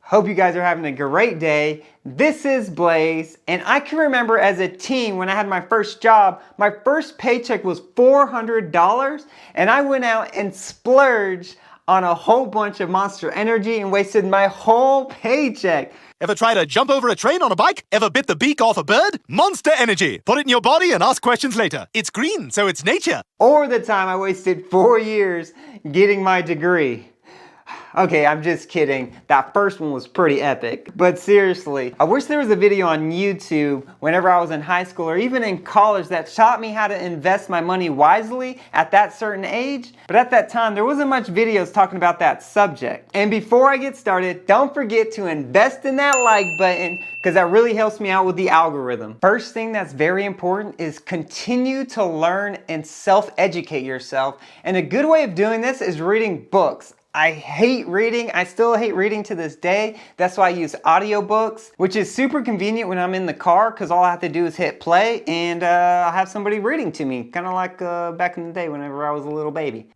Hope you guys are having a great day. This is Blaze, and I can remember as a teen when I had my first job, my first paycheck was $400, and I went out and splurged on a whole bunch of Monster Energy and wasted my whole paycheck. Ever tried to jump over a train on a bike? Ever bit the beak off a bird? Monster Energy. Put it in your body and ask questions later. It's green, so it's nature. Or the time I wasted 4 years getting my degree. Okay, I'm just kidding. That first one was pretty epic. But seriously, I wish there was a video on YouTube whenever I was in high school or even in college that taught me how to invest my money wisely at that certain age. But at that time, there wasn't much videos talking about that subject. And before I get started, don't forget to invest in that like button because that really helps me out with the algorithm. First thing that's very important is continue to learn and self-educate yourself. And a good way of doing this is reading books. I hate reading. I still hate reading to this day. That's why I use audiobooks, which is super convenient when I'm in the car because all I have to do is hit play and I'll have somebody reading to me, kind of like back in the day whenever I was a little baby.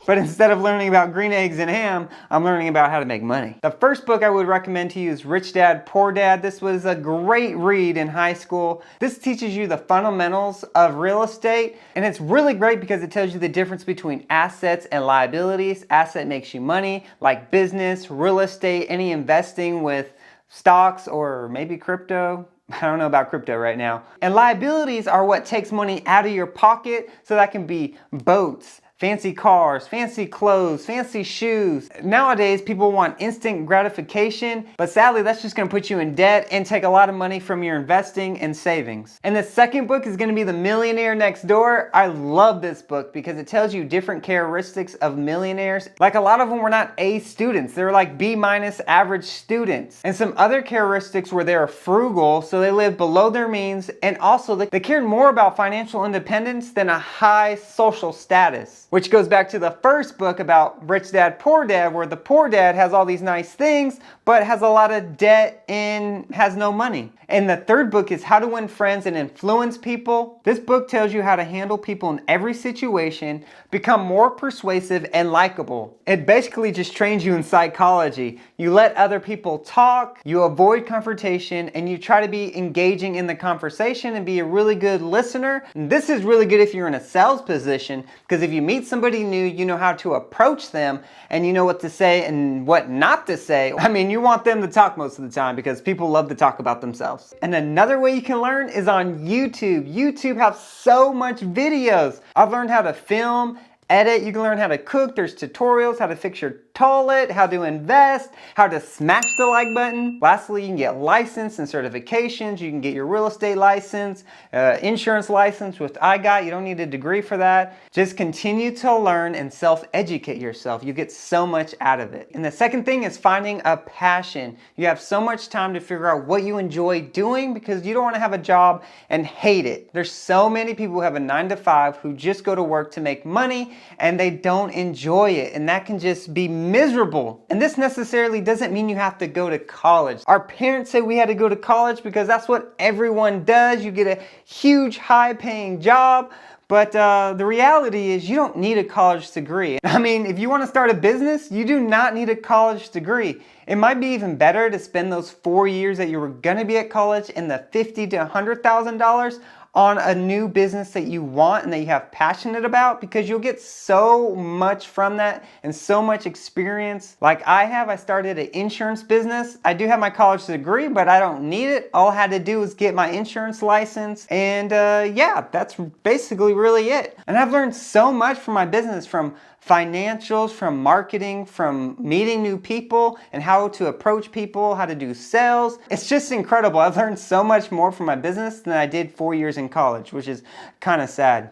But instead of learning about green eggs and ham, I'm learning about how to make money. The first book I would recommend to you is Rich Dad, Poor Dad. This was a great read in high school. This teaches you the fundamentals of real estate, and it's really great because it tells you the difference between assets and liabilities. Asset makes you money, like business, real estate, any investing with stocks or maybe crypto. I don't know about crypto right now. And liabilities are what takes money out of your pocket, so that can be boats, fancy cars, fancy clothes, fancy shoes. Nowadays, people want instant gratification, but sadly, that's just gonna put you in debt and take a lot of money from your investing and savings. And the second book is gonna be The Millionaire Next Door. I love this book because it tells you different characteristics of millionaires. Like a lot of them were not A students, they were like B- average students. And some other characteristics were they're frugal, so they lived below their means, and also they cared more about financial independence than a high social status. Which goes back to the first book about Rich Dad, Poor Dad, where the poor dad has all these nice things, but has a lot of debt and has no money. And the third book is How to Win Friends and Influence People. This book tells you how to handle people in every situation, become more persuasive and likable. It basically just trains you in psychology. You let other people talk, you avoid confrontation, and you try to be engaging in the conversation and be a really good listener. And this is really good if you're in a sales position, because if you meet somebody new, you know how to approach them and you know what to say and what not to say. I mean, you want them to talk most of the time because people love to talk about themselves. And another way you can learn is on YouTube. YouTube has so much videos. I've learned how to film, edit, you can learn how to cook, there's tutorials, how to fix your toilet, how to invest, how to smash the like button. Lastly, you can get licensed and certifications, you can get your real estate license, insurance license, which I got. You don't need a degree for that. Just continue to learn and self-educate yourself. You get so much out of it. And the second thing is finding a passion. You have so much time to figure out what you enjoy doing because you don't want to have a job and hate it. There's so many people who have a 9-to-5 who just go to work to make money and they don't enjoy it, and that can just be miserable. And this necessarily doesn't mean you have to go to college. Our parents say we had to go to college because that's what everyone does. You get a huge high-paying job, but the reality is you don't need a college degree. I mean, if you want to start a business, you do not need a college degree. It might be even better to spend those 4 years that you were going to be at college and the $50,000 to $100,000 on a new business that you want and that you have passionate about, because you'll get so much from that and so much experience. Like I have, I started an insurance business. I do have my college degree, but I don't need it. All I had to do was get my insurance license, and yeah, that's basically really it. And I've learned so much from my business, from financials, from marketing, from meeting new people and how to approach people, how to do sales. It's just incredible. I've learned so much more from my business than I did 4 years in college, which is kind of sad.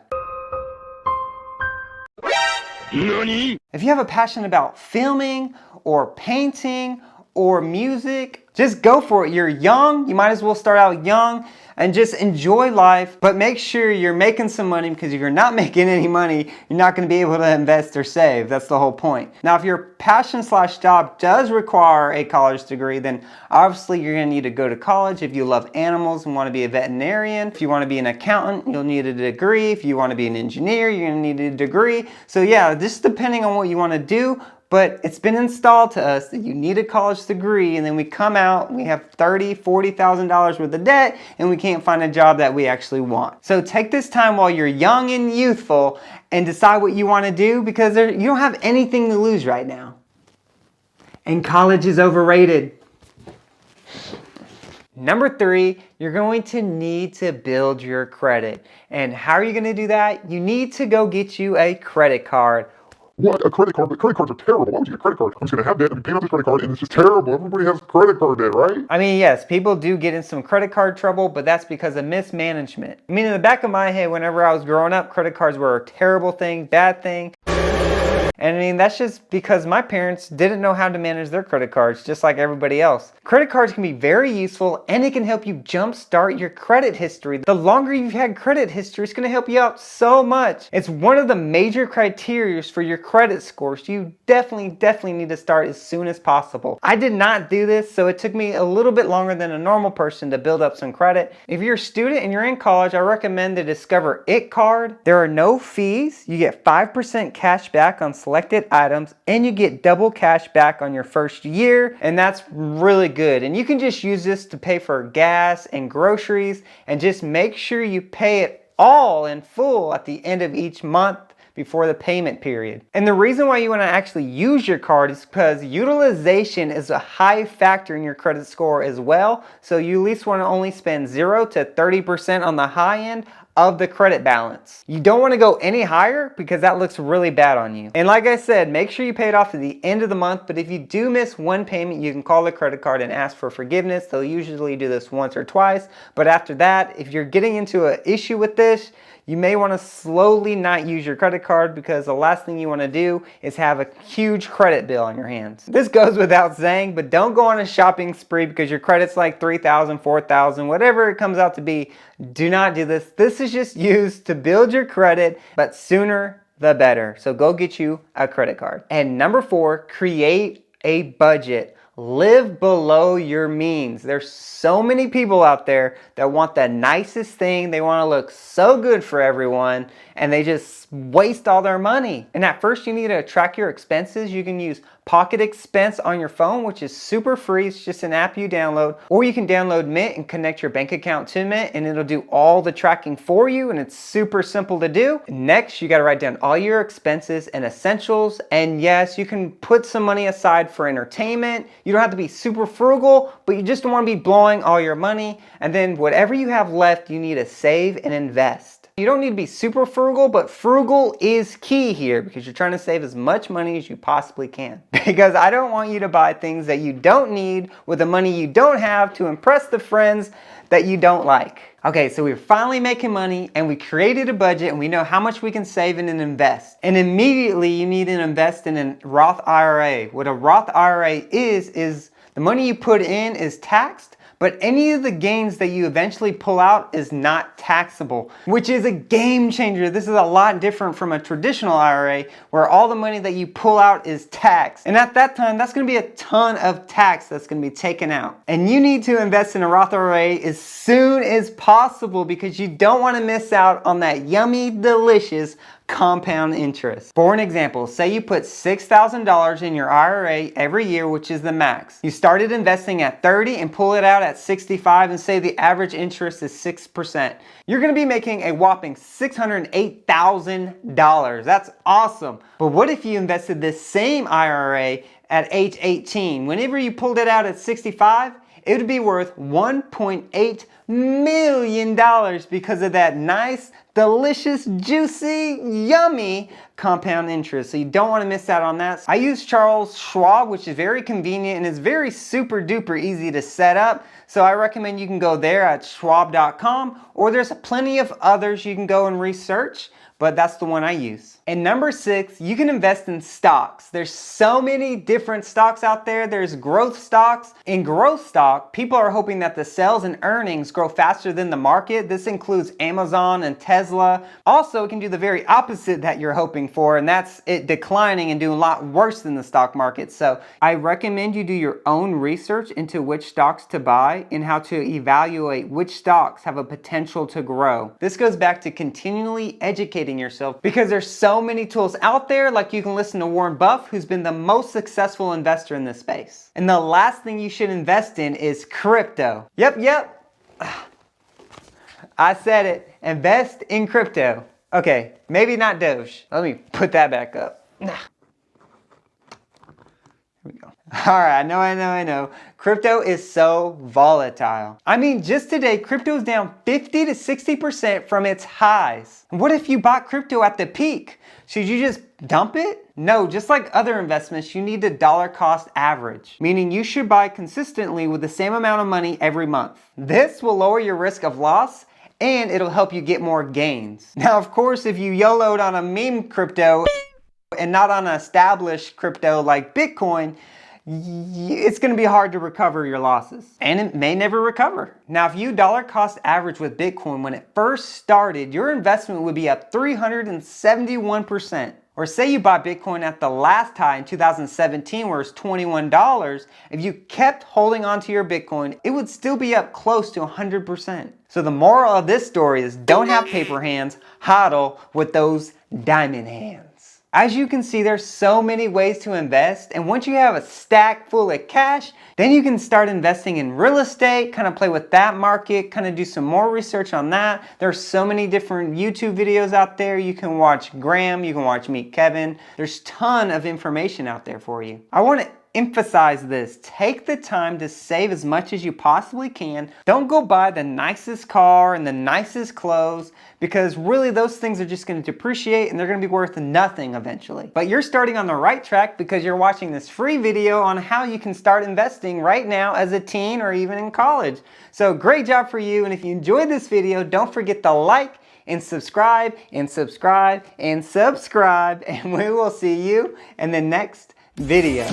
Nani? If you have a passion about filming or painting or music, just go for it. You're young, you might as well start out young and just enjoy life, but make sure you're making some money, because if you're not making any money, you're not going to be able to invest or save. That's the whole point. Now, if your passion/job does require a college degree, then obviously you're going to need to go to college. If you love animals and want to be a veterinarian, if you want to be an accountant, you'll need a degree. If you want to be an engineer, you're going to need a degree. So yeah, just depending on what you want to do, but it's been installed to us that you need a college degree, and then we come out and we have $30,000, $40,000 worth of debt, and we can't find a job that we actually want. So take this time while you're young and youthful and decide what you want to do, because you don't have anything to lose right now. And college is overrated. Number 3, you're going to need to build your credit. And how are you going to do that? You need to go get you a credit card. What? A credit card? But credit cards are terrible. Why would you get a credit card? I'm just going to have debt and be paying off this credit card, and it's just terrible. Everybody has credit card debt, right? I mean, yes, people do get in some credit card trouble, but that's because of mismanagement. I mean, in the back of my head, whenever I was growing up, credit cards were a terrible thing, bad thing. And I mean, that's just because my parents didn't know how to manage their credit cards, just like everybody else. Credit cards can be very useful, and it can help you jumpstart your credit history. The longer you've had credit history, it's going to help you out so much. It's one of the major criteria for your credit score, so you definitely need to start as soon as possible. I did not do this, so it took me a little bit longer than a normal person to build up some credit. If you're a student and you're in college, I recommend the Discover It card. There are no fees. You get 5% cash back on selected items, and you get double cash back on your first year, and that's really good. And you can just use this to pay for gas and groceries, and just make sure you pay it all in full at the end of each month before the payment period. And the reason why you want to actually use your card is because utilization is a high factor in your credit score as well. So you at least want to only spend 0 to 30% on the high end of the credit balance. You don't want to go any higher because that looks really bad on you. And like I said, make sure you pay it off at the end of the month, but if you do miss one payment, you can call the credit card and ask for forgiveness. They'll usually do this once or twice, but after that, if you're getting into an issue with this, you may want to slowly not use your credit card, because the last thing you want to do is have a huge credit bill on your hands. This goes without saying, but don't go on a shopping spree because your credit's like $3,000, $4,000, whatever it comes out to be. Do not do this. This is just used to build your credit, but sooner the better. So go get you a credit card. And number 4, create a budget. Live below your means. There's so many people out there that want the nicest thing. They want to look so good for everyone, and they just waste all their money. And at first, you need to track your expenses. You can use Pocket Expense on your phone, which is super free. It's just an app you download, or you can download Mint and connect your bank account to Mint, and it'll do all the tracking for you, and it's super simple to do. Next, you got to write down all your expenses and essentials, and yes, you can put some money aside for entertainment. You don't have to be super frugal, but you just don't want to be blowing all your money. And then whatever you have left, you need to save and invest. You don't need to be super frugal, but frugal is key here because you're trying to save as much money as you possibly can. Because I don't want you to buy things that you don't need with the money you don't have to impress the friends that you don't like. Okay, so we're finally making money, and we created a budget, and we know how much we can save and invest. And immediately you need to invest in a Roth IRA. What a Roth IRA is the money you put in is taxed, but any of the gains that you eventually pull out is not taxable, which is a game changer. This is a lot different from a traditional IRA where all the money that you pull out is taxed. And at that time, that's going to be a ton of tax that's going to be taken out. And you need to invest in a Roth IRA as soon as possible because you don't want to miss out on that yummy, delicious compound interest. For an example, say you put $6,000 in your IRA every year, which is the max. You started investing at 30 and pull it out at 65, and say the average interest is 6%. You're going to be making a whopping $608,000. That's awesome. But what if you invested this same IRA at age 18? Whenever you pulled it out at 65, it would be worth $1.8 million because of that nice, delicious, juicy, yummy compound interest. So you don't want to miss out on that. I use Charles Schwab, which is very convenient and is very super duper easy to set up. So I recommend you can go there at schwab.com, or there's plenty of others you can go and research, but that's the one I use. And number 6, you can invest in stocks. There's so many different stocks out there. There's growth stocks. In growth stock, people are hoping that the sales and earnings grow faster than the market. This includes Amazon and Tesla. Also, it can do the very opposite that you're hoping for, and that's it declining and doing a lot worse than the stock market. So I recommend you do your own research into which stocks to buy and how to evaluate which stocks have a potential to grow. This goes back to continually educating yourself because there's so so many tools out there, like you can listen to Warren Buffett, who's been the most successful investor in this space. And the last thing you should invest in is crypto. Yep. I said it. Invest in crypto. Okay, maybe not Doge. Let me put that back up. Here we go. All right, I know. Crypto is so volatile. I mean, just today, crypto is down 50 to 60% from its highs. What if you bought crypto at the peak? Should you just dump it? No, just like other investments, you need a dollar cost average, meaning you should buy consistently with the same amount of money every month. This will lower your risk of loss and it'll help you get more gains. Now, of course, if you YOLO'd on a meme crypto and not on an established crypto like Bitcoin, it's going to be hard to recover your losses, and it may never recover. Now, if you dollar cost average with Bitcoin when it first started, your investment would be up 371%. Or say you bought Bitcoin at the last high in 2017 where it's $21, if you kept holding on to your Bitcoin, it would still be up close to 100%. So the moral of this story is don't have paper hands, hodl with those diamond hands. As you can see, there's so many ways to invest, and once you have a stack full of cash, then you can start investing in real estate, kind of play with that market, kind of do some more research on that. There's so many different YouTube videos out there. You can watch Graham, you can watch Meet Kevin. There's a ton of information out there for you. I want to emphasize this. Take the time to save as much as you possibly can. Don't go buy the nicest car and the nicest clothes, because really those things are just going to depreciate and they're going to be worth nothing eventually. But you're starting on the right track because you're watching this free video on how you can start investing right now as a teen or even in college. So great job for you. And if you enjoyed this video, don't forget to like and subscribe and subscribe and subscribe, and we will see you in the next video.